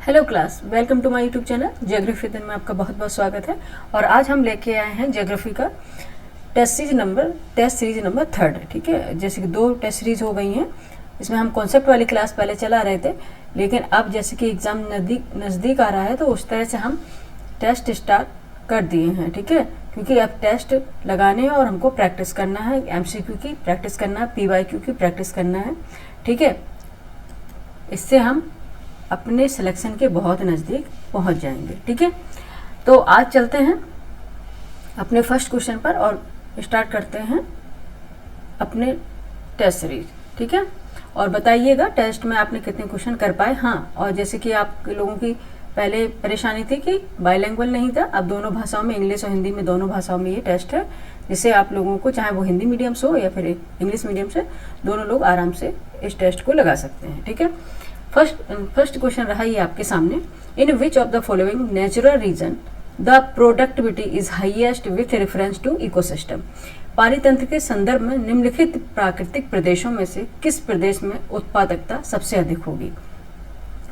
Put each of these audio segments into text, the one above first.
Hello class, welcome to my YouTube channel geography दिन में आपका बहुत बहुत स्वागत है। और आज हम लेके आए हैं ज्योग्राफी का टेस्ट सीरीज नंबर 3। ठीक है, जैसे कि 2 टेस्ट सीरीज हो गई हैं। इसमें हम कॉन्सेप्ट वाली क्लास पहले चला रहे थे, लेकिन अब जैसे कि एग्ज़ाम नज़दीक आ रहा है तो उस तरह से हम टेस्ट स्टार्ट कर दिए हैं। ठीक है, क्योंकि अब टेस्ट लगाने हैं और हमको प्रैक्टिस करना है, MCQ की प्रैक्टिस करना है, PYQ की प्रैक्टिस करना है। ठीक है, इससे हम अपने सिलेक्शन के बहुत नज़दीक पहुंच जाएंगे। ठीक है, तो आज चलते हैं अपने फर्स्ट क्वेश्चन पर और स्टार्ट करते हैं अपने टेस्ट सीरीज। ठीक है, और बताइएगा टेस्ट में आपने कितने क्वेश्चन कर पाए। हाँ, और जैसे कि आप लोगों की पहले परेशानी थी कि बाइलैंग्वेज नहीं था, अब दोनों भाषाओं में, इंग्लिश और हिंदी में, दोनों भाषाओं में ये टेस्ट है, जिससे आप लोगों को, चाहे वो हिंदी मीडियम से हो या फिर इंग्लिश मीडियम से, दोनों लोग आराम से इस टेस्ट को लगा सकते हैं। ठीक है, फर्स्ट क्वेश्चन रहा ये आपके सामने। In which of the following natural region the productivity is highest with reference to ecosystem. पारितंत्र के संदर्भ में निम्नलिखित प्राकृतिक प्रदेशों में से किस प्रदेश में उत्पादकता सबसे अधिक होगी।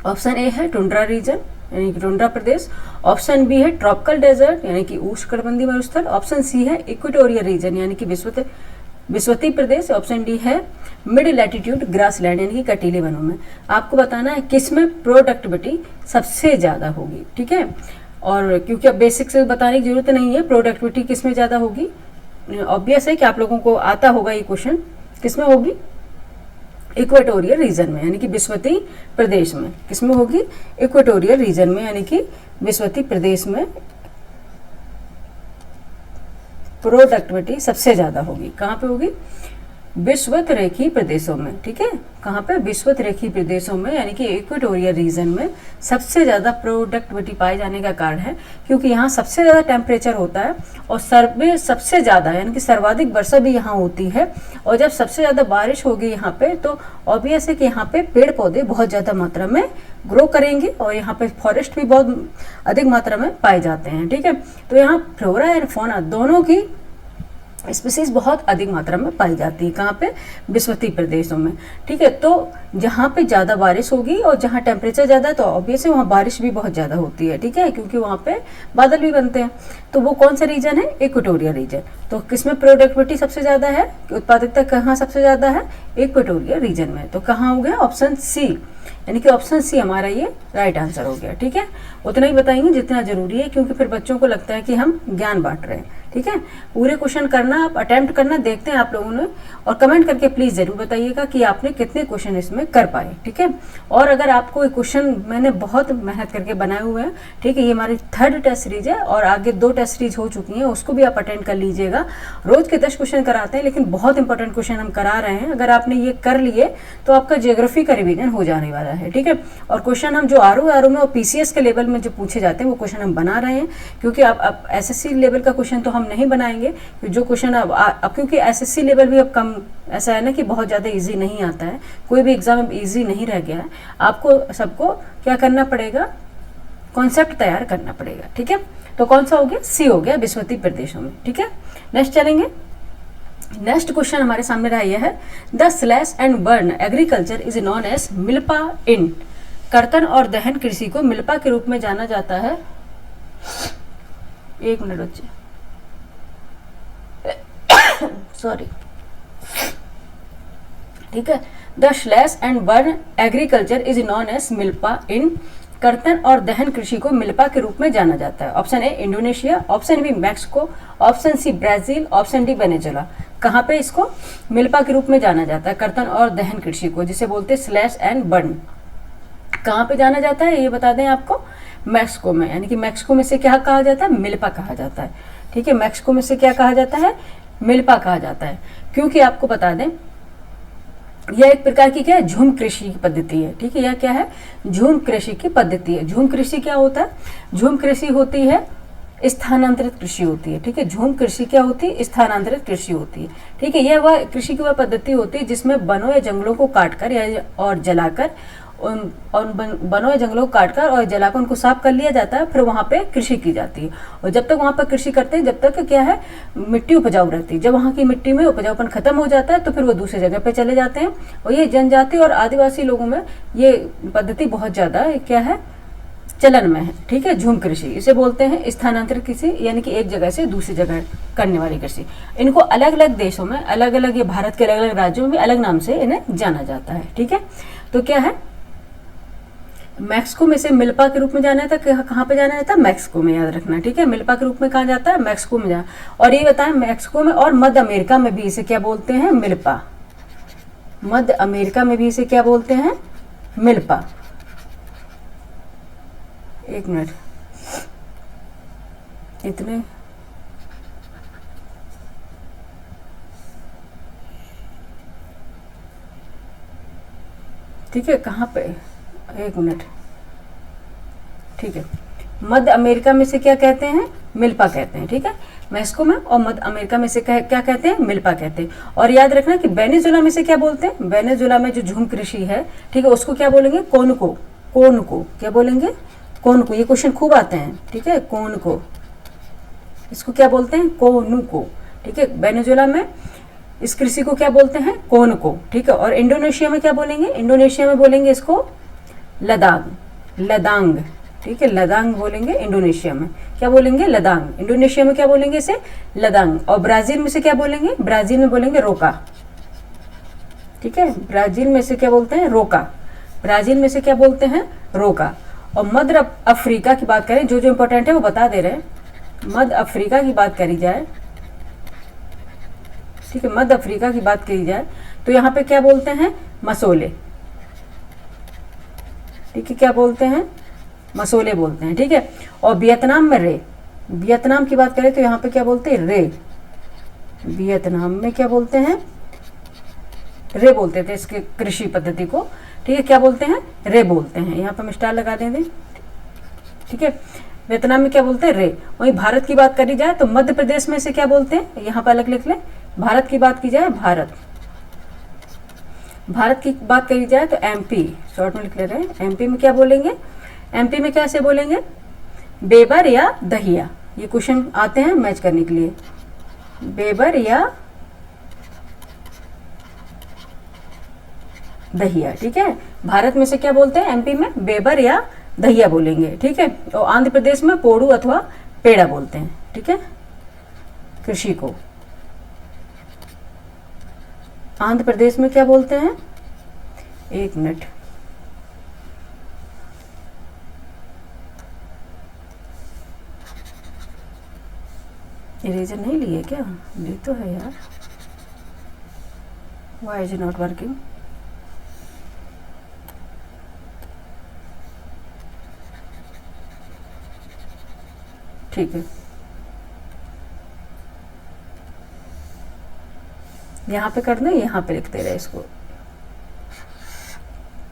ऑप्शन ए है टुंड्रा रीजन यानी कि टुंड्रा प्रदेश, ऑप्शन बी है ट्रॉपिकल डेजर्ट यानी कि उष्णकटिबंधीय मरुस्थल, ऑप्शन सी है इक्वेटोरियल रीजन यानी कि विषुवतीय प्रदेश, ऑप्शन डी है मिड लैटिट्यूड ग्रासलैंड यानी कि कटीले वनों में। आपको बताना है किस में प्रोडक्टिविटी सबसे ज़्यादा होगी। ठीक है, और क्योंकि अब बेसिक से बताने की जरूरत नहीं है, प्रोडक्टिविटी किस में ज़्यादा होगी, ऑब्वियस है कि आप लोगों को आता होगा ये क्वेश्चन। किस में होगी? इक्वेटोरियल रीजन में यानी कि विषुवतीय प्रदेश में। किस में होगी? इक्वेटोरियल रीजन में यानी कि विषुवतीय प्रदेश में प्रोडक्टिविटी सबसे ज्यादा होगी। कहाँ पे होगी? विषुवत रेखीय प्रदेशों में। ठीक है, कहाँ पे? विषुवत रेखीय प्रदेशों में यानी कि इक्वेटोरियल रीजन में सबसे ज्यादा प्रोडक्टिविटी पाए जाने का कारण है क्योंकि यहाँ सबसे ज्यादा टेम्परेचर होता है और सबसे ज्यादा यानी कि सर्वाधिक वर्षा भी यहाँ होती है। और जब सबसे ज्यादा बारिश होगी यहाँ पे तो ऑब्वियस है कि यहाँ पे पेड़ पौधे बहुत ज्यादा मात्रा में ग्रो करेंगे और यहाँ पे फॉरेस्ट भी बहुत अधिक मात्रा में पाए जाते हैं। ठीक है, तो यहाँ फ्लोरा एंड फौना दोनों की स्पीसीज बहुत अधिक मात्रा में पाई जाती है। कहाँ पे? विषुवतीय प्रदेशों में। ठीक है, तो जहाँ पे ज़्यादा बारिश होगी और जहाँ टेम्परेचर ज़्यादा है तो ऑब्वियसली वहाँ बारिश भी बहुत ज़्यादा होती है। ठीक है, क्योंकि वहाँ पे बादल भी बनते हैं। तो वो कौन सा रीजन है? Equatorial region. तो किसमें प्रोडक्टिविटी सबसे ज़्यादा है, उत्पादकता कहाँ सबसे ज़्यादा है? इक्वेटोरियल रीजन में। तो कहाँ हो गया? ऑप्शन सी, यानी कि ऑप्शन सी हमारा ये राइट आंसर हो गया। ठीक है, उतना ही बताएंगे जितना जरूरी है क्योंकि फिर बच्चों को लगता है कि हम ज्ञान बांट रहे हैं। ठीक है, पूरे क्वेश्चन करना, आप अटेम्प्ट करना, देखते हैं आप लोगों ने, और कमेंट करके प्लीज जरूर बताइएगा कि आपने कितने क्वेश्चन इसमें कर पाए। ठीक है, और अगर आपको क्वेश्चन मैंने बहुत मेहनत करके बनाए हुए हैं, ठीक है, ये हमारी 3rd टेस्ट सीरीज है और आगे 2 टेस्ट सीरीज हो चुकी हैं, उसको भी आप अटेंड कर लीजिएगा। रोज के 10 क्वेश्चन कराते हैं लेकिन बहुत इंपॉर्टेंट क्वेश्चन हम करा रहे हैं। अगर आपने ये कर लिए तो आपका ज्योग्राफी का रिवीजन हो जाने वाला है। ठीक है, और क्वेश्चन हम जो आर में और PCS के लेवल में जो पूछे जाते हैं वो क्वेश्चन हम बना रहे हैं क्योंकि अब SSC लेवल का क्वेश्चन तो हम नहीं बनाएंगे। जो क्वेश्चन अब क्योंकि SSC लेवल भी अब कम, ऐसा है ना कि बहुत ज़्यादा इजी नहीं आता है, कोई भी एग्जाम अब इजी नहीं रह गया है। आपको सबको क्या करना पड़ेगा? कॉन्सेप्ट तैयार करना पड़ेगा। ठीक है, तो कौन सा हो गया? सी हो गया, विषुवतीय प्रदेशों में। ठीक है, नेक्स्ट चलेंगे। नेक्स्ट क्वेश्चन हमारे सामने रहा यह है, the slash and burn agriculture is known as milpa in. कर्तन और दहन कृषि को मिल्पा के रूप में जाना जाता है। एक मिनट बच्चे, सॉरी। ठीक है, the slash and burn agriculture is known as milpa in. कर्तन और दहन कृषि को मिल्पा के रूप में जाना जाता है। Option A Indonesia, option B Mexico, option C Brazil, option D Venezuela. कहाँ पे इसको मिल्पा के रूप में जाना जाता है? कर्तन और दहन कृषि को, जिसे बोलते हैं स्लैश एंड बर्न। कहाँ पे जाना जाता है ये बता दें आपको? मैक्सिको में, यानी कि मैक्सिको में से क्या कहा जाता है? मिल्पा कहा जाता है। ठीक है, मैक्सिको में से क्या कहा जाता है? मिल्पा कहा जाता है। क्योंकि आपको बता दें यह एक प्रकार की क्या है? झूम कृषि की पद्धति है। ठीक है, यह क्या है? झूम कृषि की पद्धति है। झूम कृषि क्या होता है? झूम कृषि होती है स्थानांतरित कृषि होती है। ठीक है, झूम कृषि क्या होती है? स्थानांतरित कृषि होती है। ठीक है, यह वह कृषि की वह पद्धति होती है जिसमें वनों या जंगलों को काटकर या और जलाकर वनों या जंगलों को काटकर और जलाकर उनको साफ कर लिया जाता है, फिर वहाँ पे कृषि की जाती है। और जब तक वहाँ पर कृषि करते हैं जब तक क्या है? मिट्टी उपजाऊ रहती है। जब वहाँ की मिट्टी में उपजाऊपन खत्म हो जाता है तो फिर वो दूसरी जगह पे चले जाते हैं। और ये जनजाति और आदिवासी लोगों में ये पद्धति बहुत ज़्यादा क्या है? चलन में है, ठीक है। झूम कृषि इसे बोलते हैं स्थानांतरित कृषि, यानी कि एक जगह से दूसरी जगह करने वाली कृषि। इनको अलग अलग देशों में, अलग अलग, ये भारत के अलग अलग राज्यों में भी अलग नाम से इन्हें जाना जाता है, ठीक है। तो क्या है, मैक्सिको में से मिल्पा के रूप में जाना था, कहाँ पे जाना था, मैक्सिको में, याद रखना, ठीक है। मिल्पा के रूप में कहाँ जाता है, मैक्सिको में जाना। और ये बताएं, मैक्सिको में और मध्य अमेरिका में भी इसे क्या बोलते हैं, मिल्पा। मध्य अमेरिका में भी इसे क्या बोलते हैं, मिल्पा। एक मिनट, इतने ठीक है, कहाँ पे, एक मिनट, ठीक है। मध्य अमेरिका में से क्या कहते हैं, मिल्पा कहते हैं, ठीक है। मैक्सिको में और मध्य अमेरिका में से क्या कहते हैं, मिल्पा कहते हैं। और याद रखना कि वेनेजुएला में से क्या बोलते हैं, वेनेजुएला में जो झूम कृषि है, ठीक है, उसको क्या बोलेंगे, कोनको। कोनको क्या बोलेंगे, कोनको। ये क्वेश्चन खूब आते हैं, ठीक है, कोनको, इसको क्या बोलते हैं, कोनुको, ठीक है। वेनेजुएला में इस कृषि को क्या बोलते हैं, कोनको, ठीक है। और इंडोनेशिया में क्या बोलेंगे, इंडोनेशिया में बोलेंगे इसको लदांग, लदांग, ठीक है, लदांग बोलेंगे इंडोनेशिया में, क्या बोलेंगे, लदांग। इंडोनेशिया में क्या बोलेंगे इसे, लदांग। और ब्राजील में से क्या बोलेंगे, ब्राजील में बोलेंगे रोका, ठीक है। ब्राजील में से क्या बोलते हैं, रोका। ब्राजील में से क्या बोलते हैं, रोका। और मध्य अफ्रीका की बात करें, जो जो इंपॉर्टेंट है वो बता दे रहे हैं। मध्य अफ्रीका की बात करी जाए, ठीक है, मध्य अफ्रीका की बात करी जाए तो यहाँ पे क्या बोलते हैं, मसोले, ठीक है, क्या बोलते हैं, मसोले बोलते हैं, ठीक है। और वियतनाम में रे, वियतनाम की बात करें तो यहाँ पे क्या बोलते हैं, रे। वियतनाम में क्या बोलते हैं, रे बोलते थे इसके कृषि पद्धति को, ठीक है, क्या बोलते हैं, रे बोलते हैं। यहाँ पे हम स्टार लगा देंगे, ठीक है। वियतनाम में क्या बोलते हैं, रे। वहीं भारत की बात करी जाए तो मध्य प्रदेश में से क्या बोलते हैं, यहाँ पे अलग लिख लें। भारत की बात की जाए, भारत, भारत की बात करी जाए तो एमपी, शॉर्ट में लिख ले रहे हैं, एमपी में क्या बोलेंगे, एमपी में कैसे बोलेंगे, बेबर या दहिया। ये क्वेश्चन आते हैं मैच करने के लिए, बेबर या दहिया, ठीक है। भारत में से क्या बोलते हैं, एमपी में बेबर या दहिया बोलेंगे, ठीक है। और आंध्र प्रदेश में पोड़ू अथवा पेड़ा बोलते हैं, ठीक है, कृषि को। आंध्र प्रदेश में क्या बोलते हैं, एक मिनट, इरेजर नहीं लिए क्या, ये तो है यार, व्हाई इज नॉट वर्किंग। ठीक है, यहाँ पे कर दें, यहाँ पे लिखते रहे इसको,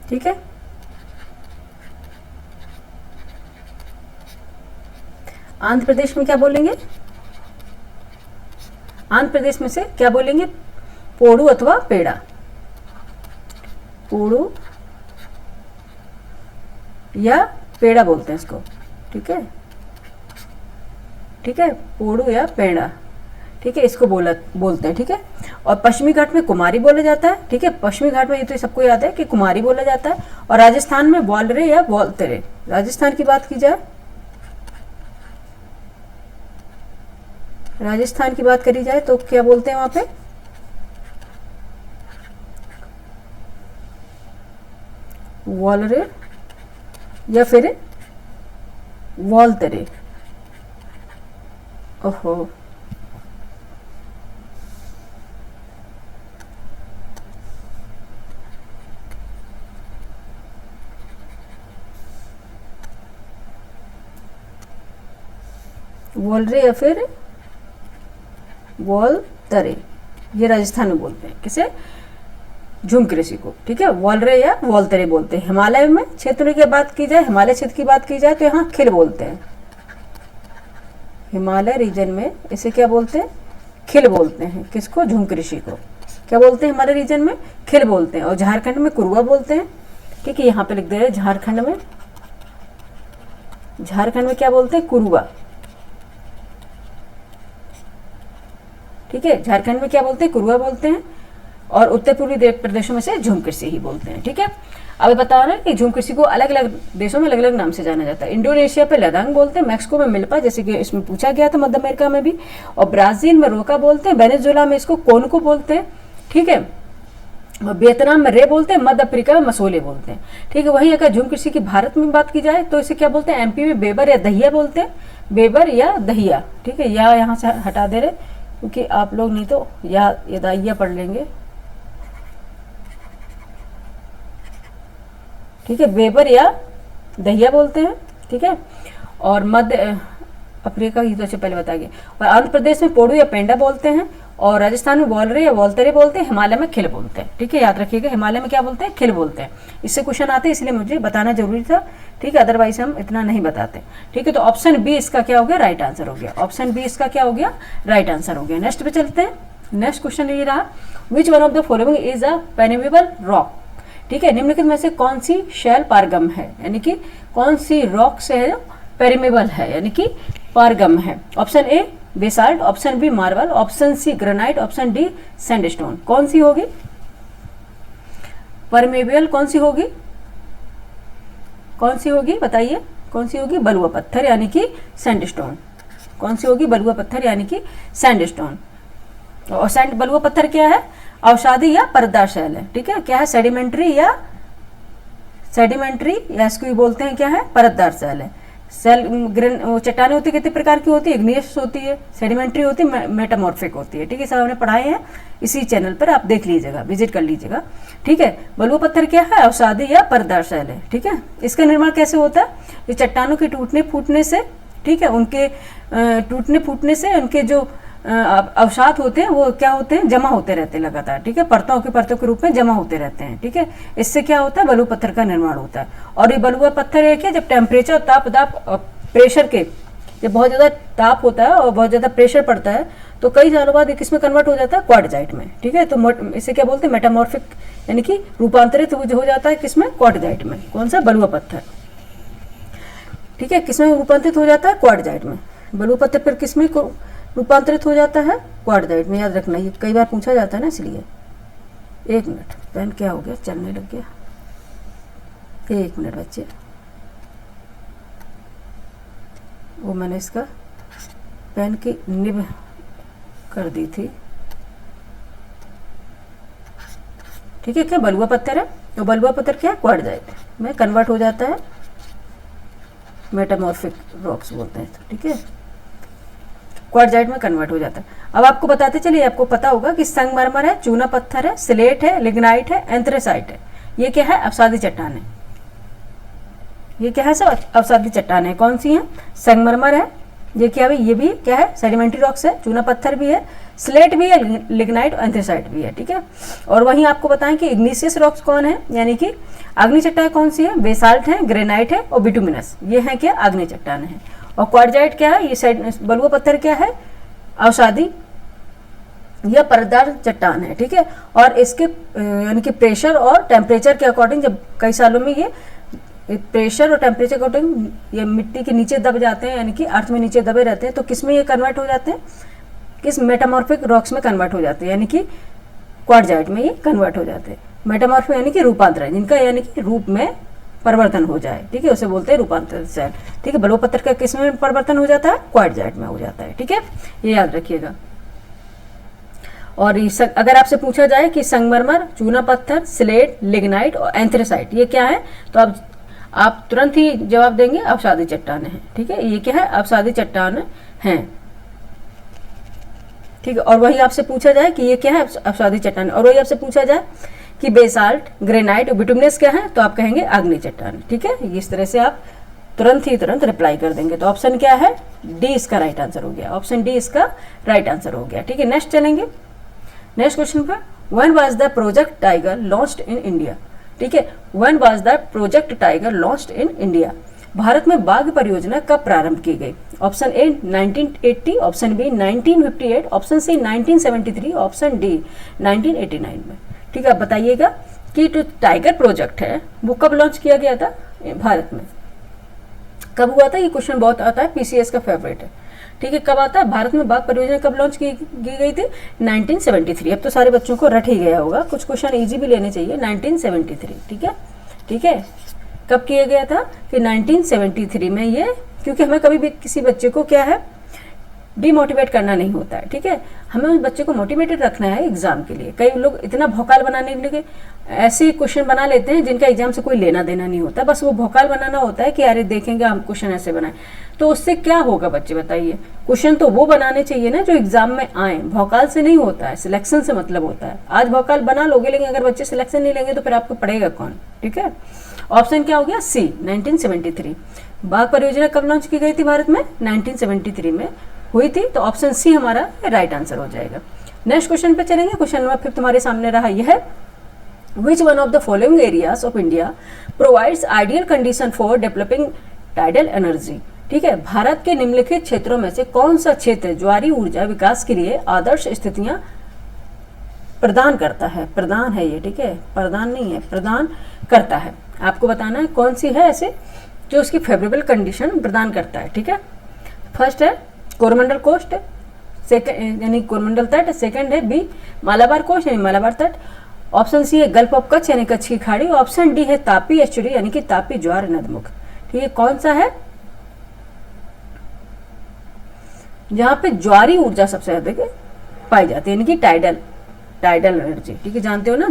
ठीक है। आंध्र प्रदेश में क्या बोलेंगे, आंध्र प्रदेश में से क्या बोलेंगे, पोड़ू अथवा पेड़ा, पोड़ू या पेड़ा बोलते हैं इसको, ठीक है, ठीक है, पोड़ू या पेड़ा, ठीक है, इसको बोलते हैं, ठीक है। और पश्चिमी घाट में कुमारी बोला जाता है, ठीक है, पश्चिमी घाट में ये तो सबको याद है कि कुमारी बोला जाता है। और राजस्थान में वॉलरे या वॉलतरे, राजस्थान की बात की जाए, राजस्थान की बात करी जाए तो क्या बोलते हैं वहां पे, वॉलरे या फिर वॉलतरे। ओहो, वॉलरे या फिर वॉलतरे, ये राजस्थान में बोलते हैं, किसे, झूम कृषि को, ठीक है, वॉलरे या वॉलतरे बोलते हैं। हिमालय में क्षेत्र की बात की जाए, हिमालय क्षेत्र की बात की जाए तो यहाँ खिल बोलते हैं, हिमालय रीजन में इसे क्या बोलते हैं, खिल बोलते हैं। किसको, झूम कृषि को क्या बोलते हैं, हिमालय रीजन में खिल बोलते हैं। और झारखंड में कुरुआ बोलते हैं, ठीक है, यहाँ पे लिख दे रहे हैं, झारखंड में, झारखंड में क्या बोलते हैं, कुरुआ, ठीक है, झारखंड में क्या बोलते हैं, कुरुआ बोलते हैं। और उत्तर पूर्वी प्रदेशों में से झूम कृषि ही बोलते हैं। ठीक है, अब बता रहे हैं कि झूम कृषि को अलग अलग देशों में अलग अलग नाम से जाना जाता है। इंडोनेशिया पे लदांग बोलते हैं, मैक्सिको में मिल्पा, जैसे कि इसमें पूछा गया था, मध्य अमेरिका में भी, और ब्राजील में रोका बोलते हैं, वेनेजुएला में इसको कोनको बोलते हैं। ठीक है, और वियतनाम में रे बोलते हैं, मध्य अफ्रीका में मसोले बोलते हैं। ठीक है, वहीं अगर झूम कृषि की भारत में बात की जाए तो इसे क्या बोलते हैं, एमपी में बेबर या दहिया बोलते हैं, बेबर या दहिया। ठीक है, या यहाँ से हटा दे रहे क्योंकि आप लोग नहीं तो या दहिया पढ़ लेंगे। ठीक है, बेबर या दहिया बोलते हैं। ठीक है, और मध्य अफ्रीका की तो अच्छा पहले बता गया। और आंध्र प्रदेश में पोडू या पेंडा बोलते हैं, और राजस्थान में वॉलरे या वॉलतरे बोलते हैं, हिमालय में खिल बोलते हैं। ठीक है, याद रखिएगा, हिमालय में क्या बोलते हैं, खिल बोलते हैं। इससे क्वेश्चन आते हैं, इसलिए मुझे बताना जरूरी था। ठीक है, अदरवाइज हम इतना नहीं बताते। ठीक है, तो ऑप्शन बी इसका क्या हो गया, राइट आंसर हो गया। ऑप्शन बी इसका क्या हो गया, राइट आंसर हो गया। नेक्स्ट पे चलते हैं। नेक्स्ट क्वेश्चन ये रहा, which one of the following is a permeable rock. ठीक है, निम्नलिखित में से कौन सी शैल पारगम है, यानी कि कौन सी रॉक से है पेरिमेबल है, यानी कि पारगम है। Option A basalt, option B marble, option C granite, option D sandstone. कौन सी होगी परमेबल, कौन सी होगी, कौन सी होगी बताइए, कौन सी होगी, बलुआ पत्थर यानी कि सैंडस्टोन। कौन सी होगी, बलुआ पत्थर यानी कि सैंडस्टोन। और बलुआ पत्थर क्या है, अवसादी या परतदार शैल है। ठीक है, क्या है, सेडिमेंट्री या इसको बोलते हैं क्या है, परतदार शैल है। चट्टानें होती है कितने प्रकार की होती है, इग्नियस होती है, सेडिमेंट्री होती है, मेटामॉर्फिक होती है। ठीक है, सब हमने पढ़ाए हैं इसी चैनल पर, आप देख लीजिएगा, विजिट कर लीजिएगा। ठीक है, बलुआ पत्थर क्या है, अवसादी या परतदार शैल है। ठीक है, इसका निर्माण कैसे होता है, ये चट्टानों के टूटने फूटने से, ठीक है, उनके टूटने फूटने से उनके जो अवसाद होते हैं वो क्या होते हैं, जमा होते रहते हैं लगातार। ठीक है, परतों के रूप में जमा होते रहते हैं। ठीक है, इससे क्या होता है, बलुआ पत्थर का निर्माण होता है। और ये बलुआ पत्थर है क्या, जब टेम्परेचर प्रेशर के, जब बहुत ज़्यादा ताप होता है और बहुत ज़्यादा प्रेशर पड़ता है तो कई सालों बाद किस में कन्वर्ट हो जाता है, क्वार्टजाइट में। ठीक है, तो इसे क्या बोलते हैं, मेटामॉर्फिक, यानी कि रूपांतरित हो जाता है किसमें, क्वार्टजाइट में। कौन सा, बलुआ पत्थर। ठीक है, किसमें रूपांतरित हो जाता है, क्वार्टजाइट में। बलुआ पत्थर पर किसमें रूपांतरित हो जाता है, क्वार्टजाइट में। याद रखना, ये कई बार पूछा जाता है ना, इसलिए। एक मिनट, पेन क्या हो गया, चलने लग गया। एक मिनट बच्चे, वो मैंने इसका पेन की निब कर दी थी। ठीक है, क्या बलुआ पत्थर है, तो बलुआ पत्थर क्या है, क्वार्टजाइट में कन्वर्ट हो जाता है, मेटामॉर्फिक रॉक्स बोलते हैं। ठीक है, क्वार्टजाइट में कन्वर्ट हो जाता है। अब आपको बताते चलिए, आपको पता होगा कि संगमरमर है, चूना पत्थर है, स्लेट है, लिग्नाइट है, एंथ्रेसाइट है। ये क्या है, अवसादी चट्टान है। ये क्या है, सब अवसादी चट्टान है। कौन सी है, संगमरमर है, ये क्या है, ये भी क्या है, सेडिमेंट्री रॉक्स है, चूना पत्थर भी है, स्लेट भी है, लिग्नाइट और एंथ्रेसाइट भी है। ठीक है, और वहीं आपको बताएं कि इग्निशियस रॉक्स कौन है, यानी कि अग्नि चट्टान कौन सी है, बेसाल्ट है, ग्रेनाइट है और बिटुमिनस। ये है क्या, अग्नि चट्टान है। और क्वार्टजाइट क्या है, ये बलुआ पत्थर क्या है, अवसादी या परतदार चट्टान है। ठीक है, और इसके यानी कि प्रेशर और टेम्परेचर के अकॉर्डिंग, जब कई सालों में ये प्रेशर और टेम्परेचर के अकॉर्डिंग ये मिट्टी के नीचे दब जाते हैं, यानी कि अर्थ में नीचे दबे रहते हैं, तो किस में ये कन्वर्ट हो जाते हैं, किस मेटामॉर्फिक रॉक्स में कन्वर्ट हो जाते हैं, यानी कि क्वार्टजाइट में ये कन्वर्ट हो जाते हैं। मेटामॉर्फिक यानी कि रूपांतरण, जिनका यानी कि रूप में परिवर्तन हो जाए। ठीक है, उसे बोलते हैं रूपांतरित शैल। ठीक है, बलुआ पत्थर का किस में परिवर्तन हो जाता है, क्वार्टजाइट में हो जाता है। ठीक है, ये याद रखिएगा। और अगर आपसे पूछा जाए कि संगमरमर, चूना पत्थर, स्लेट, लिग्नाइट और एंथ्रेसाइट ये क्या है, तो आप तुरंत ही जवाब देंगे, अवसादी चट्टान है। ठीक है, ये क्या है, अवसादी चट्टान है। ठीक है, और वही आपसे पूछा जाए कि ये क्या है, अवसादी चट्टान, और वही आपसे पूछा जाए कि बेसाल्ट, ग्रेनाइट और बिटुमिनस क्या है, तो आप कहेंगे आग्नेय चट्टान। ठीक है, इस तरह से आप तुरंत रिप्लाई कर देंगे। तो ऑप्शन क्या है, डी इसका राइट आंसर हो गया। ऑप्शन डी इसका राइट आंसर हो गया। ठीक है, नेक्स्ट चलेंगे। नेक्स्ट क्वेश्चन पर, when was the Project Tiger launched in India. ठीक है, when was the Project Tiger launched in India. Bharat में बाघ परियोजना कब प्रारंभ की गई। Option A 1980, option B 1958, option C 1973, option D 1989 में। ठीक है, बताइएगा कि जो टाइगर प्रोजेक्ट है वो कब लॉन्च किया गया था भारत में, कब हुआ था। ये क्वेश्चन बहुत आता है, पीसीएस का फेवरेट है। ठीक है। कब आता है? भारत में बाघ परियोजना कब लॉन्च की गई थी? 1973। अब तो सारे बच्चों को रट ही गया होगा, कुछ क्वेश्चन इजी भी लेने चाहिए। 1973, ठीक है, ठीक है। कब किया गया था? कि 1973 में ये, क्योंकि हमें कभी भी किसी बच्चे को क्या है, डिमोटिवेट करना नहीं होता है, ठीक है। हमें उस बच्चे को मोटिवेटेड रखना है एग्जाम के लिए। कई लोग इतना भौकाल बनाने के लिए ऐसे क्वेश्चन बना लेते हैं जिनका एग्जाम से कोई लेना देना नहीं होता, बस वो भौकाल बनाना होता है कि अरे देखेंगे हम क्वेश्चन ऐसे बनाए, तो उससे क्या होगा बच्चे बताइए? क्वेश्चन तो वो बनाने चाहिए ना जो एग्जाम में आए, भौकाल से नहीं होता है, सिलेक्शन से मतलब होता है। आज भौकाल बना लोगे लेकिन अगर बच्चे सिलेक्शन नहीं लेंगे तो फिर आपको पढ़ेगा कौन, ठीक है। ऑप्शन क्या हो गया? सी, 1973। बाघ परियोजना कब लॉन्च की गई थी भारत में? 1973 में हुई थी, तो ऑप्शन सी हमारा राइट आंसर हो जाएगा। नेक्स्ट क्वेश्चन पे चलेंगे। क्वेश्चन नंबर 5 तुम्हारे सामने रहा, यह है विच one of the following areas of India provides ideal condition for developing tidal energy, ठीक है। भारत के निम्नलिखित क्षेत्रों में से कौन सा क्षेत्र ज्वारी ऊर्जा विकास के लिए आदर्श स्थितियां प्रदान करता है? प्रदान है ये, ठीक है, प्रदान नहीं है, प्रदान करता है। आपको बताना है कौन सी है ऐसे जो उसकी फेवरेबल कंडीशन प्रदान करता है, ठीक है। फर्स्ट है कोरमंडल कोस्ट, सेकंड यानी कोरमंडल तट, सेकंड है बी मालाबार कोस्ट यानी मालाबार तट, ऑप्शन सी है गल्फ ऑफ कच्छ यानी कच्छ की खाड़ी, ऑप्शन डी है तापी एस्चुरी यानी कि तापी ज्वार नदमुख, ठीक है। कौन सा है जहां पे ज्वारी ऊर्जा सबसे अधिक पाई जाती है, यानी कि टाइडल एनर्जी, ठीक है। जानते हो ना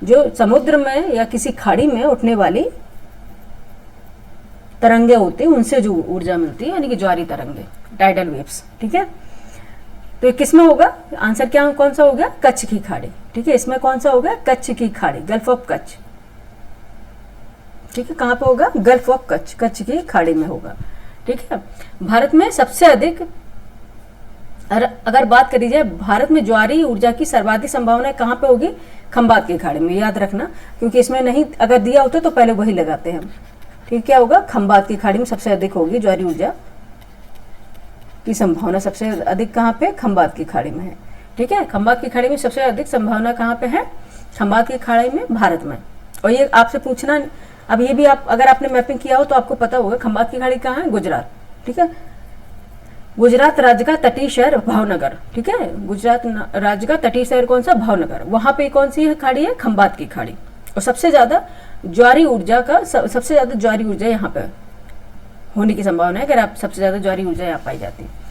जो समुद्र में या किसी खाड़ी में उठने वाली तरंगे होती है उनसे जो ऊर्जा मिलती है, यानी कि ज्वारी तरंगे, टाइडल वेव्स, ठीक है। तो किस में होगा आंसर? क्या कौन सा हो गया? कच्छ की खाड़ी, ठीक है। इसमें कौन सा हो गया? कच्छ की खाड़ी, गल्फ ऑफ कच्छ, ठीक है। कहां पे होगा? गल्फ ऑफ कच्छ, कच्छ की खाड़ी में होगा, ठीक है। भारत में सबसे अधिक अगर बात करी जाए भारत में ज्वारी ऊर्जा की सर्वाधिक संभावना कहां पे होगी? खंबात की खाड़ी में, याद रखना, क्योंकि इसमें नहीं अगर दिया होता तो पहले वही लगाते हैं हम, ठीक। क्या होगा? खंबात की खाड़ी में सबसे अधिक होगी ज्वारी ऊर्जा की संभावना, सबसे अधिक कहां पे? खंबात की खाड़ी में है, ठीक है। खंबात की खाड़ी में सबसे अधिक संभावना कहां पे है? खंबात की खाड़ी में, भारत में। और ये आपसे पूछना, अब ये भी आप अगर आपने मैपिंग किया हो तो आपको पता होगा खंबात की खाड़ी कहाँ है? गुजरात, ठीक है। गुजरात राज्य का तटीय शहर भावनगर, ठीक है। गुजरात राज्य का तटीय शहर कौन सा? भावनगर। वहां पे कौन सी खाड़ी है? खंबात की खाड़ी। और सबसे ज्यादा ज्वारी ऊर्जा का सबसे ज्यादा ज्वारी ऊर्जा यहाँ पे होने की संभावना है, अगर आप सबसे ज्यादा ज्वारी ऊर्जा यहाँ पाई जाती है।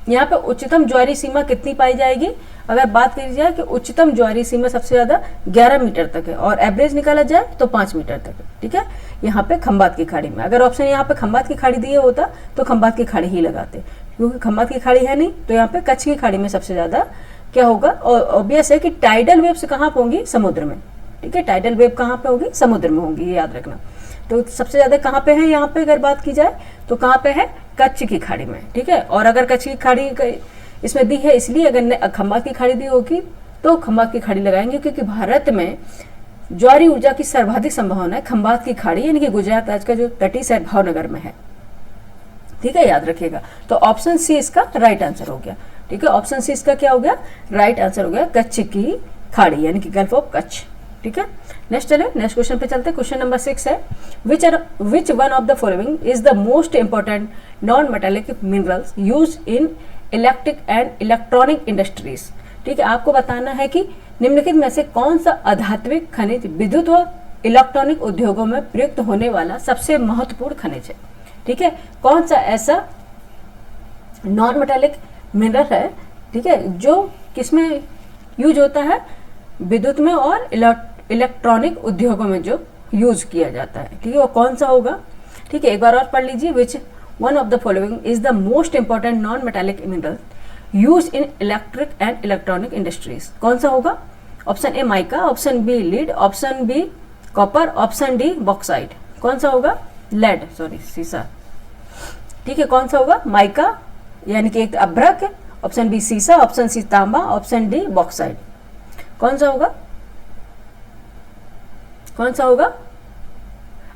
यहाँ पे उच्चतम ज्वारी सीमा कितनी पाई जाएगी? अगर बात करी जाए कि उच्चतम ज्वारी सीमा सबसे ज्यादा 11 मीटर तक है और एवरेज निकाला जाए तो 5 मीटर तक है, ठीक है। यहाँ पे खंबात की खाड़ी में, अगर ऑप्शन यहाँ पे खंबात की खाड़ी दिए होता तो खंबात की खाड़ी ही लगाते, क्योंकि खंबात की खाड़ी है नहीं, तो यहाँ पे कच्छ की खाड़ी में सबसे ज्यादा क्या होगा? और ऑब्वियस है कि टाइडल वेव्स कहाँ पे होंगी? समुद्र में, ठीक है। टाइडल वेव कहाँ पे होगी? समुद्र में होंगी, ये याद रखना। तो सबसे ज्यादा कहाँ पे है? यहाँ पे अगर बात की जाए तो कहाँ पे है? कच्छ की खाड़ी में, ठीक है। और अगर कच्छ की खाड़ी इसमें दी है इसलिए, अगर खंबात की खाड़ी दी होगी तो खंबात की खाड़ी लगाएंगे, क्योंकि भारत में ज्वारी ऊर्जा की सर्वाधिक संभावना है खंबात की खाड़ी, यानी कि गुजरात राज्य का जो तटीय शहर भावनगर में है, ठीक है, याद रखिएगा। तो ऑप्शन सी इसका राइट आंसर हो गया, ठीक है। ऑप्शन सी इसका क्या हो गया? राइट आंसर हो गया, कच्छ की खाड़ी यानी कि गल्फ ऑफ कच्छ, ठीक है। नेक्स्ट चले, नेक्स्ट क्वेश्चन पे चलते हैं। क्वेश्चन नंबर 6 है विच one of the following is the most important non metallic minerals use in electric and electronic industries, ठीक है। आपको बताना है कि निम्नलिखित में से कौन सा अधात्विक खनिज विद्युत व इलेक्ट्रॉनिक उद्योगों में प्रयुक्त होने वाला सबसे महत्वपूर्ण खनिज है, ठीक है। कौन सा ऐसा नॉन मेटालिक मिनरल है, ठीक है, जो किसमें यूज होता है? विद्युत में और इलेक्ट्रॉनिक उद्योगों में जो यूज किया जाता है, ठीक है। वो कौन सा होगा? ठीक है, एक बार और पढ़ लीजिए। Which one of the following is the most important non metallic mineral use in electric and electronic industries? कौन सा होगा? Option A mica, option B lead, option B copper, option D bauxite. कौन सा होगा? लेड, सॉरी सीसा, ठीक है। कौन सा होगा? माइका यानी कि एक अभ्रक, ऑप्शन बी सीसा, ऑप्शन सी तांबा, ऑप्शन डी बॉक्साइट। कौन सा होगा? कौन सा होगा?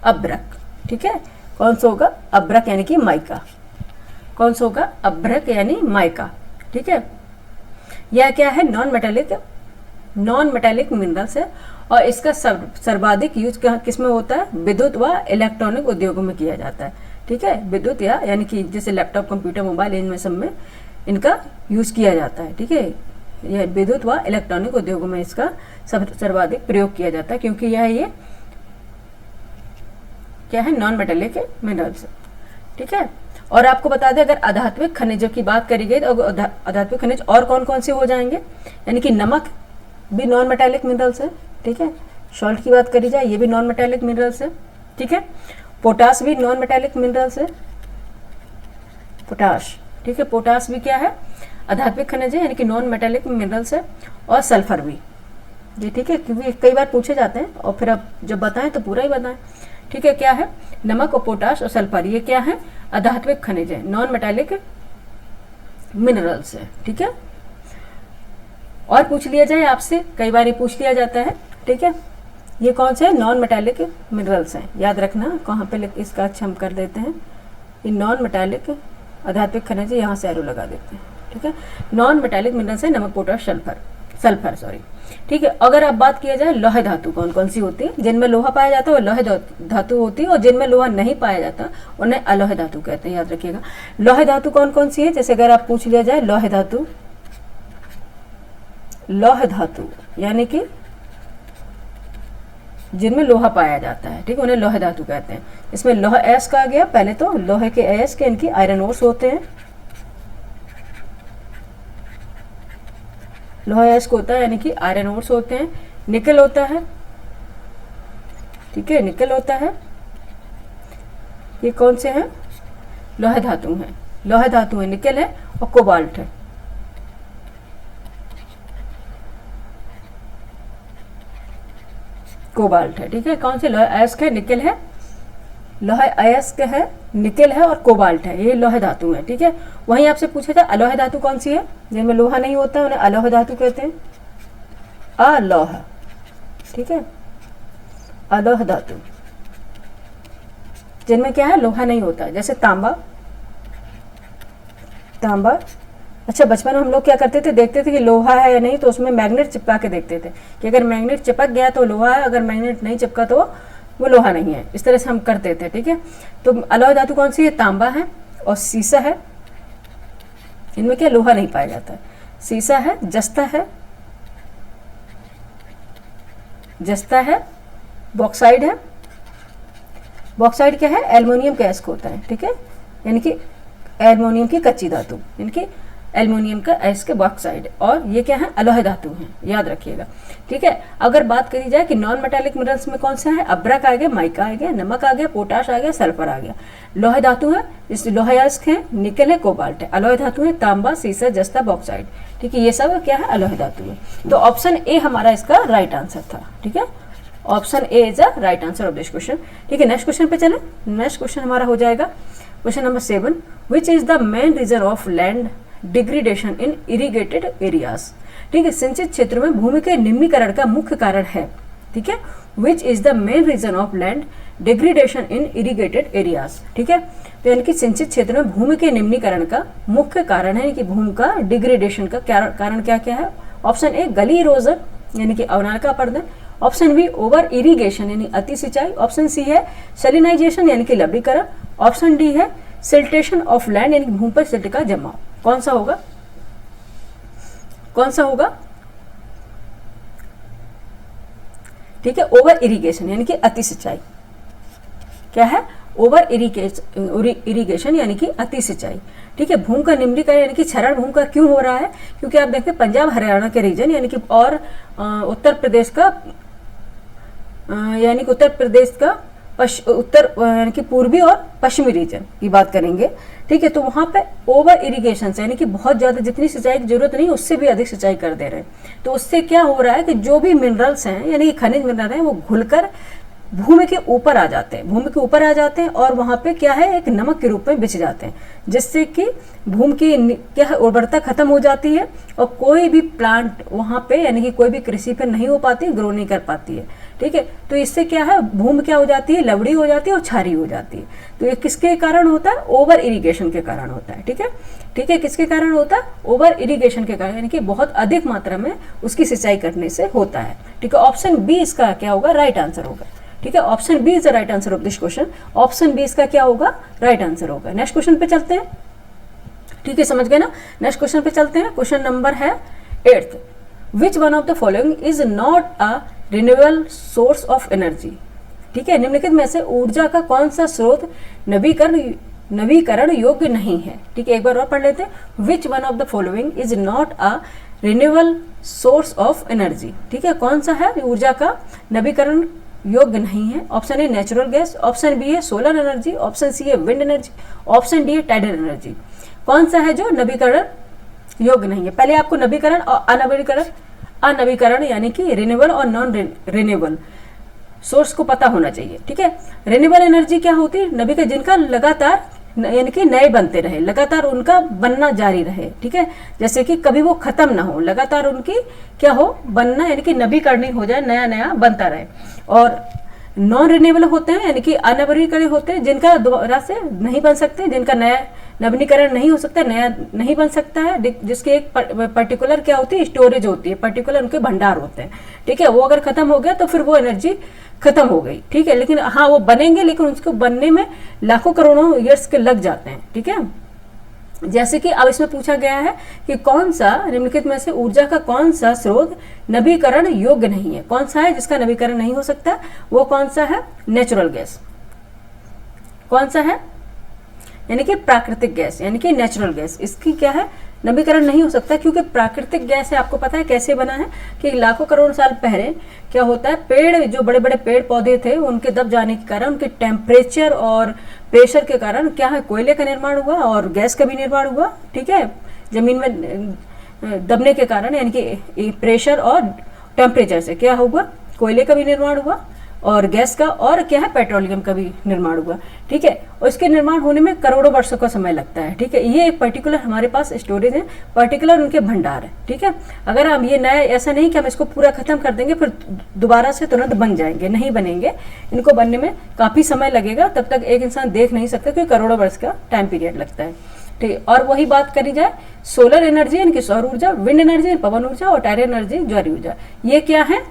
अभ्रक, ठीक है। कौन सा होगा? अभ्रक यानी कि माइका। कौन सा होगा? अभ्रक यानी माइका, ठीक है। यह क्या है? नॉन मेटालिक मिनरल्स है और इसका सर्वाधिक यूज किस में होता है? विद्युत व इलेक्ट्रॉनिक उद्योगों में किया जाता है। ठीक है, विद्युत या यानी कि जैसे लैपटॉप, कंप्यूटर, मोबाइल, इनमें सब में इनका यूज किया जाता है। ठीक है, यह विद्युत व इलेक्ट्रॉनिक उद्योगों में इसका सर्वाधिक प्रयोग किया जाता है, क्योंकि ये क्या है? Non metallic minerals. ठीक है, और आपको बता दें अगर अधात्विक खनिजों की बात करी गई तो अधात्विक खनिज और कौन कौन से हो जाएंगे? यानी कि नमक भी नॉन मेटेलिक मिनरल्स है। ठीक है, सॉल्ट की बात करी जाए ये भी नॉन मेटेलिक मिनरल्स है। ठीक है, पोटास भी नॉन मेटेलिक मिनरल्स है, पोटाश। ठीक है, पोटास भी क्या है? अधात्विक खनिज है, यानी कि नॉन मेटेलिक मिनरल्स है। और सल्फर भी जी। ठीक है, क्योंकि कई बार पूछे जाते हैं और फिर आप जब बताएं तो पूरा ही बताएं। ठीक है, क्या है? नमक और पोटाश और सल्फर, ये क्या है? अधात्विक खनिज है, नॉन मेटेलिक मिनरल्स है। ठीक है, और पूछ लिया जाए आपसे, कई बार ये पूछ लिया जाता है। ठीक है, ये कौन से नॉन मेटेलिक मिनरल्स हैं? याद रखना कहाँ पे इसका अच्छा हम कर देते हैं। ये नॉन मेटेलिक अधात्विक खनिज है, यहाँ से एरो लगा देते हैं। ठीक है, नॉन मेटेलिक मिनरल्स है नमक, पोटाश, सल्फर सॉरी। ठीक है, अगर आप बात किया जाए लोह धातु कौन कौन सी होती है? जिनमें लोहा पाया जाता है वो लोह धातु होती है, और जिनमें लोहा नहीं पाया जाता उन्हें अलोह धातु कहते हैं। याद रखिएगा, लोह धातु कौन कौन सी है? जैसे अगर आप पूछ लिया जाए लोह धातु यानी कि जिनमें लोहा पाया जाता है। ठीक है, उन्हें लोह धातु कहते हैं। इसमें लोह अयस्क आ गया। पहले तो लोहे के अयस्क इनकी आयरन ओर्स होते हैं। लोहा अयस्क होता है यानी कि आयरन ओर्स होते हैं। निकल होता है। ठीक है, निकल होता है। ये कौन से हैं? लोह धातु हैं। लोह धातु है, निकल है और कोबाल्ट है। कोबाल्ट है। ठीक है, कौन से? लोह अयस्क है, निकल है, लोह अयस्क है, निकल है और कोबाल्ट है, ये लोह धातु है। ठीक है, वहीं आपसे पूछा था अलोह धातु कौन सी है? जिनमें लोहा नहीं होता है उन्हें अलोह धातु कहते हैं। अलोह। ठीक है, अलोह धातु जिनमें क्या है? लोहा नहीं होता है, जैसे तांबा। अच्छा, बचपन में हम लोग क्या करते थे? देखते थे कि लोहा है या नहीं, तो उसमें मैग्नेट चिपका के देखते थे कि अगर मैग्नेट चिपक गया तो लोहा है, अगर मैग्नेट नहीं चिपका तो वो लोहा नहीं है। इस तरह से हम करते थे। ठीक है, तो अलोह धातु कौन सी है? तांबा है और सीसा है। इनमें क्या? लोहा नहीं पाया जाता है। सीसा है, जस्ता है, बॉक्साइड है। बॉक्साइड क्या है? एल्युमिनियम का अयस्क होता है। ठीक है, यानी कि एल्युमिनियम की कच्ची धातु, यानी कि एल्युमिनियम का अयस्क बॉक्साइड। और ये क्या है? अलोह धातु है, याद रखिएगा। ठीक है, अगर बात करी जाए कि नॉन मेटालिक मिनरल्स में कौन सा है? अब्रक आ गया, माइका आ गया, नमक आ गया, पोटाश आ गया, सल्फर आ गया। लोह धातु है, इस लोह अयस्क है, निकल है, कोबाल्ट है। अलोह धातु है तांबा, सीसा, जस्ता, बॉक्साइड। ठीक है, ये सब क्या है? अलोह धातु है। तो ऑप्शन ए हमारा इसका राइट आंसर था। ठीक है, option A is the right answer of this question. ठीक है, नेक्स्ट क्वेश्चन पे चले। नेक्स्ट क्वेश्चन हमारा हो जाएगा question number 7, which is the main reason of land degradation in irrigated areas. ठीक है, सिंचित क्षेत्र में भूमि के निम्नीकरण का मुख्य कारण है। ठीक है, which is the main reason of land degradation in irrigated areas. ठीक है, तो यानी कि सिंचित क्षेत्र में भूमि के निम्नीकरण का मुख्य कारण है कि भूमि का डिग्रेडेशन का कारण क्या क्या है? ऑप्शन ए गली इरोजन यानी कि अवनाल का अपरदन। ऑप्शन बी ओवर इरिगेशन यानी अति सिंचाई। ऑप्शन सी है सैलिनाइजेशन यानी कि लवणीकरण। ऑप्शन डी है सिल्टेशन ऑफ लैंड यानी कि भूमि पर सिल्ट का जमाव। कौन सा होगा? कौन सा होगा? ठीक है, ओवर इरिगेशन यानी कि अति सिंचाई। क्या है? ओवर इरिगेशन यानी कि अति सिंचाई। ठीक है, भूमि का निम्नीकरण यानी कि क्षरण भूमि का क्यों हो रहा है? क्योंकि आप देखते हैं पंजाब हरियाणा के रीजन यानी कि और उत्तर प्रदेश का यानी कि उत्तर प्रदेश का उत्तर यानी कि पूर्वी और पश्चिमी रीजन की बात करेंगे। ठीक है, तो वहां पे ओवर इरिगेशन से यानी कि बहुत ज्यादा जितनी सिंचाई की जरूरत नहीं उससे भी अधिक सिंचाई कर दे रहे हैं। तो उससे क्या हो रहा है कि जो भी मिनरल्स हैं यानी कि खनिज मिनरल हैं वो घुलकर भूमि के ऊपर आ जाते हैं, भूमि के ऊपर आ जाते हैं और वहां पे क्या है? एक नमक के रूप में बिछ जाते हैं, जिससे कि भूमि की क्या है? उर्वरता खत्म हो जाती है और कोई भी प्लांट वहां पे यानी कि कोई भी कृषि पे नहीं हो पाती, ग्रो नहीं कर पाती है। ठीक है। तो इससे क्या है, भूमि क्या हो जाती है, लवड़ी हो जाती है और क्षारी हो जाती है। तो ये किसके कारण होता है, ओवर इरिगेशन के कारण होता है। ठीक है, ठीक है, किसके कारण होता है, ओवर इरिगेशन के कारण, यानी कि बहुत अधिक मात्रा में उसकी सिंचाई करने से होता है। ठीक है, ऑप्शन बी इसका क्या होगा, राइट आंसर होगा। ठीक है, option B is the right answer of this question. Option B इसका क्या होगा, राइट आंसर होगा। नेक्स्ट क्वेश्चन पे चलते हैं। ठीक है, समझ गए ना। नेक्स्ट क्वेश्चन पे चलते हैं। क्वेश्चन नंबर है 8th, which one of the following is not a renewable source of energy. ठीक है, निम्नलिखित में से ऊर्जा का कौन सा स्रोत नवीकरण योग्य नहीं है। ठीक है, एक बार और पढ़ लेते हैं। विच one of the following is not a renewable source of energy. ठीक है, कौन सा है ऊर्जा का नवीकरण योग्य नहीं है। Option A natural gas, option B है सोलर एनर्जी, ऑप्शन सी है विंड एनर्जी, ऑप्शन डी है टाइडल एनर्जी। कौन सा है जो नवीकरण योग्य नहीं है। पहले आपको नवीकरण और अनवीकरण यानी कि रिन्यूएबल और नॉन रिन्यूएबल सोर्स को पता होना चाहिए। ठीक है, रिन्यूएबल एनर्जी क्या होती है, नवीकरण जिनका लगातार यानी कि नए बनते रहे, लगातार उनका बनना जारी रहे। ठीक है, जैसे कि कभी वो खत्म ना हो, लगातार उनकी क्या हो, बनना यानी कि नवीकरणीय हो जाए, नया नया बनता रहे। और नॉन रिन्यूएबल होते हैं यानी कि अनवीकरणीय होते हैं, जिनका दोबारा से नहीं बन सकते, जिनका नया नवीनीकरण नहीं हो सकता, नया नहीं बन सकता है, जिसकी एक पर्टिकुलर क्या होती है, स्टोरेज होती है, पर्टिकुलर उनके भंडार होते हैं। ठीक है, वो अगर खत्म हो गया तो फिर वो एनर्जी खत्म हो गई। ठीक है, लेकिन हाँ वो बनेंगे, लेकिन उसको बनने में लाखों करोड़ों ईयर्स के लग जाते हैं। ठीक है, जैसे कि अब इसमें पूछा गया है कि कौन सा निम्नलिखित में से ऊर्जा का कौन सा स्रोत नवीकरण योग्य नहीं है। कौन सा है जिसका नवीकरण नहीं हो सकता, वो कौन सा है, नेचुरल गैस। कौन सा है, यानी कि प्राकृतिक गैस, यानी कि नेचुरल गैस। इसकी क्या है, नवीकरण नहीं हो सकता, क्योंकि प्राकृतिक गैस है, आपको पता है कैसे बना है कि लाखों करोड़ साल पहले क्या होता है, पेड़ जो बड़े बड़े पेड़ पौधे थे उनके दब जाने के कारण, उनके टेम्परेचर और प्रेशर के कारण क्या है, कोयले का निर्माण हुआ और गैस का भी निर्माण हुआ। ठीक है, जमीन में दबने के कारण यानी कि प्रेशर और टेम्परेचर से क्या हुआ, कोयले का भी निर्माण हुआ और गैस का और क्या है, पेट्रोलियम का भी निर्माण हुआ। ठीक है, और इसके निर्माण होने में करोड़ों वर्षों का समय लगता है। ठीक है, ये एक पर्टिकुलर हमारे पास स्टोरेज है, पर्टिकुलर उनके भंडार है। ठीक है, अगर हम ये नया, ऐसा नहीं कि हम इसको पूरा खत्म कर देंगे फिर दोबारा से तुरंत बन जाएंगे, नहीं बनेंगे, इनको बनने में काफी समय लगेगा, तब तक एक इंसान देख नहीं सकता, क्योंकि करोड़ों वर्ष का टाइम पीरियड लगता है। ठीक है, और वही बात करी जाए सोलर एनर्जी यानी कि सौर ऊर्जा, विंड एनर्जी पवन ऊर्जा और टाइडल एनर्जी ज्वारी ऊर्जा, ये क्या है,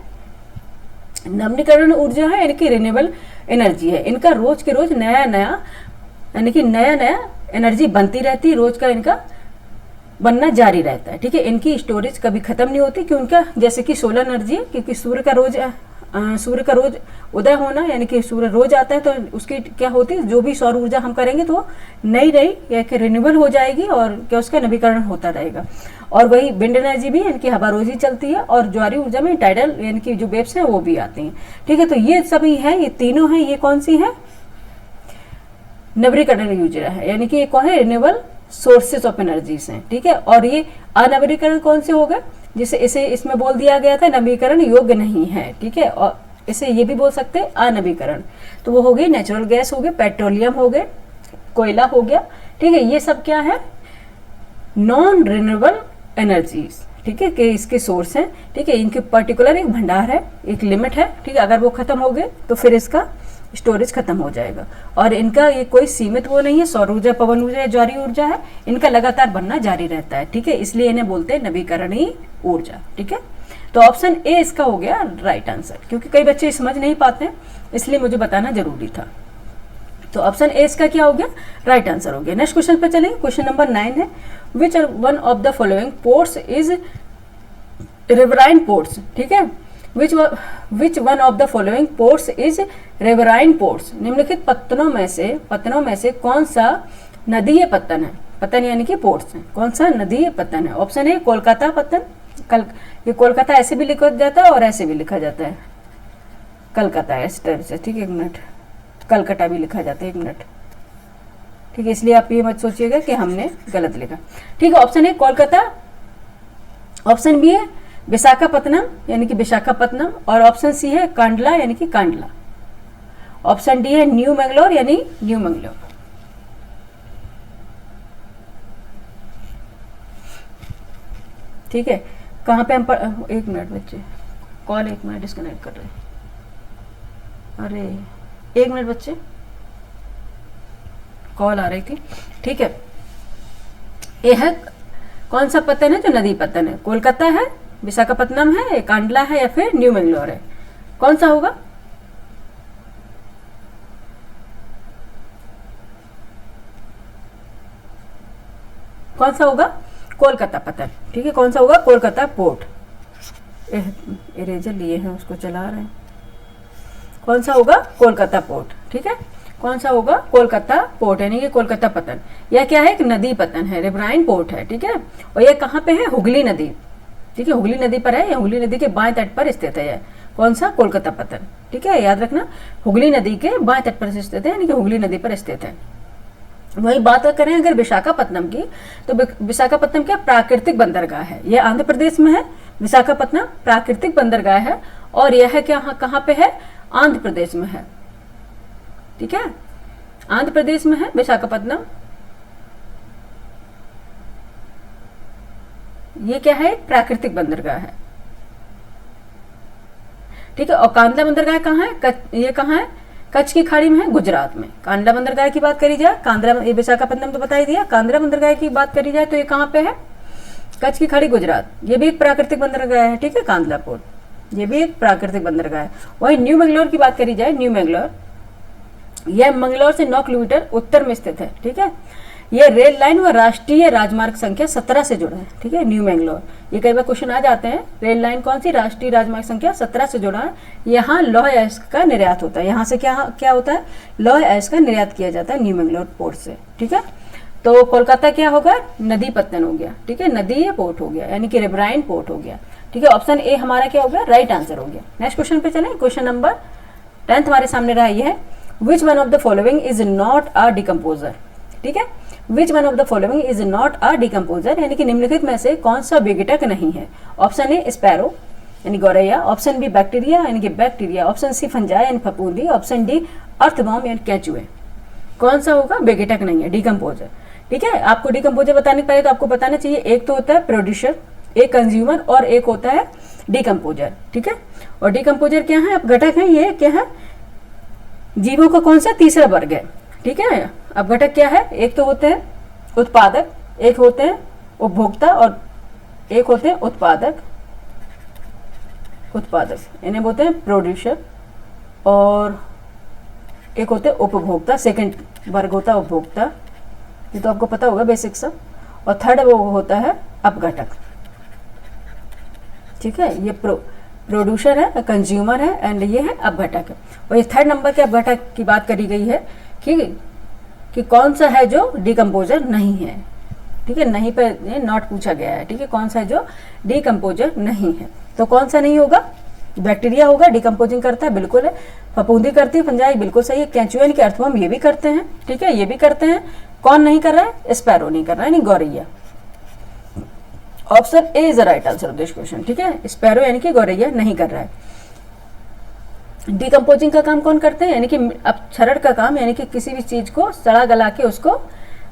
नवीकरण ऊर्जा है यानी कि रिन्यूएबल एनर्जी है। इनका रोज के रोज नया नया यानी कि नया नया एनर्जी बनती रहती है, रोज का इनका बनना जारी रहता है। ठीक है, इनकी स्टोरेज कभी खत्म नहीं होती, कि उनका जैसे कि सोलर एनर्जी है, क्योंकि सूर्य का रोज उदय होना यानी कि सूर्य रोज आता है, तो उसकी क्या होती है, जो भी सौर ऊर्जा हम करेंगे तो नई नई या कि रिन्यूएबल हो जाएगी और क्या उसका नवीकरण होता रहेगा। और वही विंड एनर्जी भी यानी कि हवा रोज ही चलती है, और ज्वारी ऊर्जा में टाइडल यानी कि जो वेव्स हैं वो भी आती हैं। ठीक है, तो ये सभी है, ये तीनों हैं, ये कौन सी है, नवीकरण ऊर्जा है, यानी कि ये कौन है, रिन्यूएबल सोर्सेज ऑफ एनर्जीज हैं। ठीक है, और ये अनवीकरण कौन से हो गए, जिसे इसे इसमें बोल दिया गया था नवीकरण योग्य नहीं है। ठीक है, और इसे ये भी बोल सकते हैं अनवीकरण, तो वो हो गई नेचुरल गैस हो गए, पेट्रोलियम हो गए, कोयला हो गया। ठीक है, ये सब क्या है, नॉन रिन्यूएबल एनर्जीज। ठीक है, कि इसके सोर्स हैं। ठीक है, इनके पर्टिकुलर एक भंडार है, एक लिमिट है। ठीक है, अगर वो खत्म हो गए तो फिर इसका स्टोरेज खत्म हो जाएगा, और इनका ये कोई सीमित वो नहीं है, सौर ऊर्जा, पवन ऊर्जा, ज्वारी ऊर्जा है, इनका लगातार बनना जारी रहता है। ठीक है, इसलिए इन्हें बोलते हैं नवीकरणीय ऊर्जा। ठीक है, तो ऑप्शन ए इसका हो गया राइट आंसर, क्योंकि कई बच्चे समझ नहीं पाते हैं, इसलिए मुझे बताना जरूरी था। तो ऑप्शन ए इसका क्या हो गया, राइट आंसर हो गया। नेक्स्ट क्वेश्चन पे चलेंगे। क्वेश्चन नंबर 9 है, विच one of the following ports is riverine ports. ठीक है, विच one of the following ports is riverine ports. निम्नलिखित पत्तनों में से कौन सा नदीय पत्तन है, पत्तन यानी कि पोर्ट्स है, कौन सा नदीय पत्तन है। ऑप्शन ए कोलकाता पत्तन, ये कोलकाता ऐसे भी लिखा जाता है और ऐसे भी लिखा जाता है, कलकत्ता है इस तरह से। ठीक है, एक मिनट, कलकत्ता भी लिखा जाता है, एक मिनट। ठीक है, इसलिए आप ये मत सोचिएगा कि हमने गलत लिखा। ठीक है, option A Kolkata, option B है विशाखापत्तनम यानी कि विशाखापत्तनम, और ऑप्शन सी है कांडला यानी कि कांडला, ऑप्शन डी है न्यू मैंगलोर यानी न्यू मैंगलोर। ठीक है, कहाँ पे हम एक मिनट बच्चे, कॉल एक मिनट डिस्कनेक्ट कर रहे हैं। अरे 1 मिनट बच्चे, कॉल आ रही थी। ठीक है, ये है कौन सा पत्तन है? जो नदी पत्तन है। कोलकाता है, विशाखापत्तनम है, कांडला है या फिर न्यू मैंगलोर है? कौन सा होगा? कौन सा होगा? कोलकाता पत्तन। ठीक है, कौन सा होगा? कोलकाता पोर्ट। इरेजर लिए हैं, उसको चला रहे हैं। कौन सा होगा? कोलकाता पोर्ट। ठीक है, कौन सा होगा? कोलकाता पोर्ट, यानी कि कोलकाता पत्तन। यह क्या है? एक नदी पत्तन है, रिवराइन पोर्ट है। ठीक है, और यह कहाँ पे है? हुगली नदी। ठीक है, हुगली नदी पर है, यह हुगली नदी के बाएं तट पर स्थित है। कौन सा? कोलकाता पत्तन। ठीक है, याद रखना, हुगली नदी के बाएं तट पर स्थित है, यानी कि हुगली नदी पर स्थित है। वही बात करें अगर विशाखापत्तनम की, तो विशाखापत्तनम क्या प्राकृतिक बंदरगाह है। यह आंध्र प्रदेश में है। विशाखापत्तनम प्राकृतिक बंदरगाह है, और यह क्या कहाँ पे है? आंध्र प्रदेश में है। ठीक है, आंध्र प्रदेश में है विशाखापत्तनम। ये क्या है? एक प्राकृतिक बंदरगाह है। ठीक है, और कांडला बंदरगाह कहाँ है? ये कहाँ है? कच्छ की खाड़ी में है, गुजरात में। कांडला बंदरगाह की बात करी जाए, कांद्रा, ये विशाखापत्तनम तो बता ही दिया। कांद्रा बंदरगाह की बात करी जाए तो ये कहाँ पे है? कच्छ की खाड़ी, गुजरात। ये भी एक प्राकृतिक बंदरगाह है। ठीक है, कांडला पोर्ट, ये भी एक प्राकृतिक बंदरगाह है। वही न्यू मैंगलोर की बात करी जाए, न्यू मैंगलोर, यह मंगलौर से 9 किलोमीटर उत्तर में स्थित है। ठीक है, यह रेल लाइन व राष्ट्रीय राजमार्ग संख्या 17 से जुड़ा है। ठीक है, न्यू मैंगलोर, ये कई बार क्वेश्चन आ जाते हैं। रेल लाइन कौन सी? राष्ट्रीय राजमार्ग संख्या 17 से जुड़ा है। यहाँ लौह अयस्क का निर्यात होता है। यहाँ से क्या होता है? लौह अयस्क का निर्यात किया जाता है न्यू मैंगलोर पोर्ट से। ठीक है, तो कोलकाता क्या होगा? नदी पत्तन हो गया। ठीक है, नदी पोर्ट हो गया, यानी कि रिवराइन पोर्ट हो गया। ठीक है, ऑप्शन ए हमारा क्या हो गया? राइट आंसर हो गया। नेक्स्ट क्वेश्चन पे चलें। क्वेश्चन नंबर 10 हमारे सामने रहा, ये है विच one of the following is not a decomposer. ठीक है, विच one of the following is not a decomposer, यानी कि निम्नलिखित में से कौन सा विघटक नहीं है? ऑप्शन ए स्पैरो यानी गौरैया, ऑप्शन बी बैक्टीरिया यानी कि बैक्टीरिया, ऑप्शन सी फंजाई यानी फफूंदी, ऑप्शन डी अर्थवॉर्म यानी केंचुए। कौन सा होगा? विघटक नहीं है, डिकम्पोजर। ठीक है, आपको डिकम्पोजर बताने पड़े तो आपको बताना चाहिए, एक तो होता है प्रोड्यूसर, एक कंज्यूमर, और एक होता है डिकम्पोजर। ठीक है, और डिकम्पोजर क्या है? अब घटक है, ये क्या है? जीवों का कौन सा? तीसरा वर्ग है। ठीक है, अब घटक क्या है? एक तो होते हैं उत्पादक, एक होते हैं उपभोक्ता, और एक होते हैं उत्पादक इन्हें बोलते हैं प्रोड्यूसर, और एक होते हैं उपभोक्ता, सेकंड वर्ग होता है उपभोक्ता, ये तो आपको पता होगा बेसिक सब। और थर्ड वो होता है अपघटक। ठीक है, ये प्रोड्यूसर है, कंज्यूमर है, एंड ये है अपघटक है। और ये थर्ड नंबर के अपघटक की बात करी गई है कि कौन सा है जो डिकम्पोजर नहीं है। ठीक है, नहीं पे नॉट पूछा गया है। ठीक है, कौन सा है जो डिकम्पोजर नहीं है? तो कौन सा नहीं होगा? बैक्टीरिया होगा, डिकम्पोजिंग करता है, बिल्कुल है। फफूंदी करती है, फंजाई, बिल्कुल सही है। केंचुए के अर्थवर्म ये भी करते हैं। ठीक है, ये भी करते हैं। कौन नहीं कर रहा है? स्पैरो नहीं कर रहा है, नहीं गौरैया। Option A is the right answer of this question. ठीक है, स्पैरो यानी कि गौरैया नहीं कर रहा है। डिकम्पोजिंग का काम कौन करते हैं? यानी कि अपक्षरण का काम, यानी कि किसी भी चीज को सड़ा गला के उसको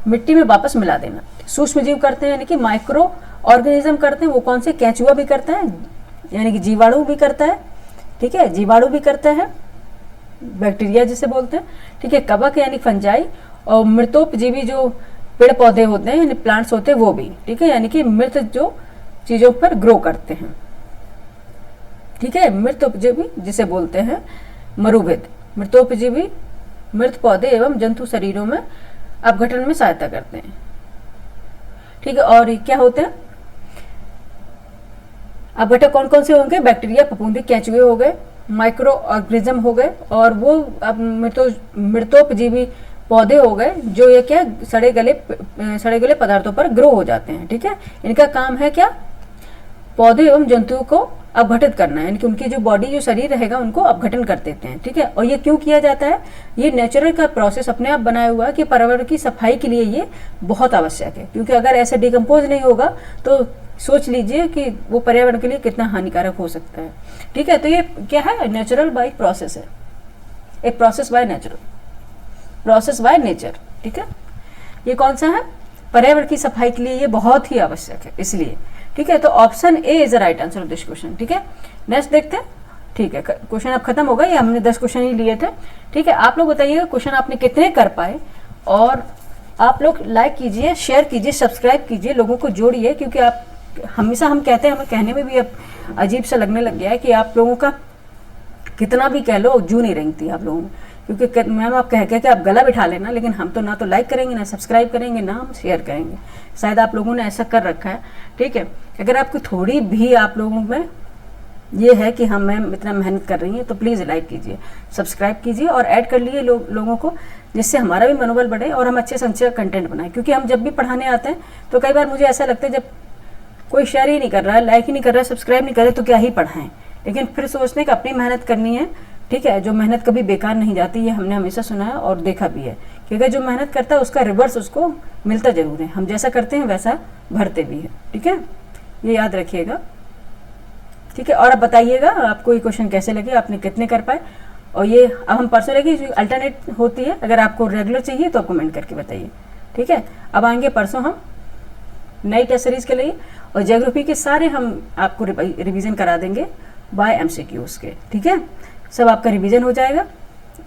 मिट्टी में वापस मिला देना। सूक्ष्म जीव करते हैं, यानी कि माइक्रो ऑर्गेनिज्म करते हैं। वो कौन से? केंचुआ भी करता है, यानी कि जीवाणु भी करता है। ठीक है, जीवाणु भी करता है, बैक्टीरिया जिसे बोलते हैं। ठीक है, कवक यानी फंजाई, और मृतोपजीवी जो पेड़ पौधे होते हैं यानी प्लांट्स होते हैं वो भी। ठीक है, यानी कि मृत जो चीजों पर ग्रो करते हैं। ठीक है, मृतोपजीवी जिसे बोलते हैं मरुभेद। मृतोपजीवी मृत पौधे एवं जंतु शरीरों में अपघटन में सहायता करते हैं। ठीक है, और क्या होते हैं अपघटक? कौन कौन से होंगे? बैक्टीरिया, फफूंदी, केंचुए हो गए, माइक्रो ऑर्गेनिज्म हो गए, और वो अब मृतोपजीवी पौधे हो गए जो ये क्या सड़े गले पदार्थों पर ग्रो हो जाते हैं। ठीक है, इनका काम है क्या? पौधे एवं जंतुओं को अपघटित करना है, यानी कि उनकी जो बॉडी जो शरीर रहेगा उनको अपघटन कर देते हैं। ठीक है, और ये क्यों किया जाता है? ये नेचुरल का प्रोसेस अपने आप बनाया हुआ है कि पर्यावरण की सफाई के लिए ये बहुत आवश्यक है। क्योंकि अगर ऐसे डिकम्पोज नहीं होगा तो सोच लीजिए कि वो पर्यावरण के लिए कितना हानिकारक हो सकता है। ठीक है, तो ये क्या है? नेचुरल बाय प्रोसेस है, एक प्रोसेस बाय नेचर। ठीक है, ये कौन सा है? पर्यावरण की सफाई के लिए ये बहुत ही आवश्यक है, इसलिए। ठीक है, तो option A is the right answer of this question. ठीक है, नेक्स्ट देखते हैं ठीक है, क्वेश्चन अब खत्म हो गया, ये हमने 10 क्वेश्चन ही लिए थे। ठीक है, आप लोग बताइएगा क्वेश्चन आपने कितने कर पाए, और आप लोग लाइक कीजिए, शेयर कीजिए, सब्सक्राइब कीजिए, लोगों को जोड़िए, क्योंकि आप हमेशा हम कहते हैं, हमें कहने में भी अब अजीब सा लगने लग गया है कि आप लोगों का कितना भी कह लो जू नहीं रेंगती आप लोगों में, क्योंकि मैम आप कह के आप गला बिठा लेना, लेकिन हम तो ना तो लाइक करेंगे, ना सब्सक्राइब करेंगे, ना हम शेयर करेंगे। शायद आप लोगों ने ऐसा कर रखा है। ठीक है, अगर आपको थोड़ी भी आप लोगों में ये है कि हम मैम इतना मेहनत कर रही हैं, तो प्लीज़ लाइक कीजिए, सब्सक्राइब कीजिए और ऐड कर लिए लोगों को, जिससे हमारा भी मनोबल बढ़े और हम अच्छे से अच्छे कंटेंट बनाएं। क्योंकि हम जब भी पढ़ाने आते हैं तो कई बार मुझे ऐसा लगता है जब कोई शेयर ही नहीं कर रहा है, लाइक ही नहीं कर रहा है, सब्सक्राइब नहीं कर रहा है, तो क्या ही पढ़ाएं। लेकिन फिर सोचते हैं कि अपनी मेहनत करनी है। ठीक है, जो मेहनत कभी बेकार नहीं जाती, ये हमने हमेशा सुना है और देखा भी है, क्योंकि जो मेहनत करता है उसका रिवर्स उसको मिलता जरूर है। हम जैसा करते हैं वैसा भरते भी है। ठीक है, ये याद रखिएगा। ठीक है, और अब बताइएगा आपको ये क्वेश्चन कैसे लगे, आपने कितने कर पाए। और ये अब हम परसों लेके अल्टरनेट होती है, अगर आपको रेगुलर चाहिए तो आप कमेंट करके बताइए। ठीक है, अब आएंगे परसों हम नई टेस्ट सीरीज के लिए, और ज्योग्राफी के सारे हम आपको रिवीजन करा देंगे बाय एमसीक्यूज के। ठीक है, सब आपका रिवीजन हो जाएगा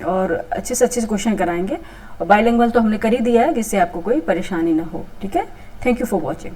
और अच्छे से क्वेश्चन कराएंगे, और बाइलिंगुअल तो हमने कर ही दिया है, जिससे आपको कोई परेशानी ना हो। ठीक है, थैंक यू फॉर वॉचिंग।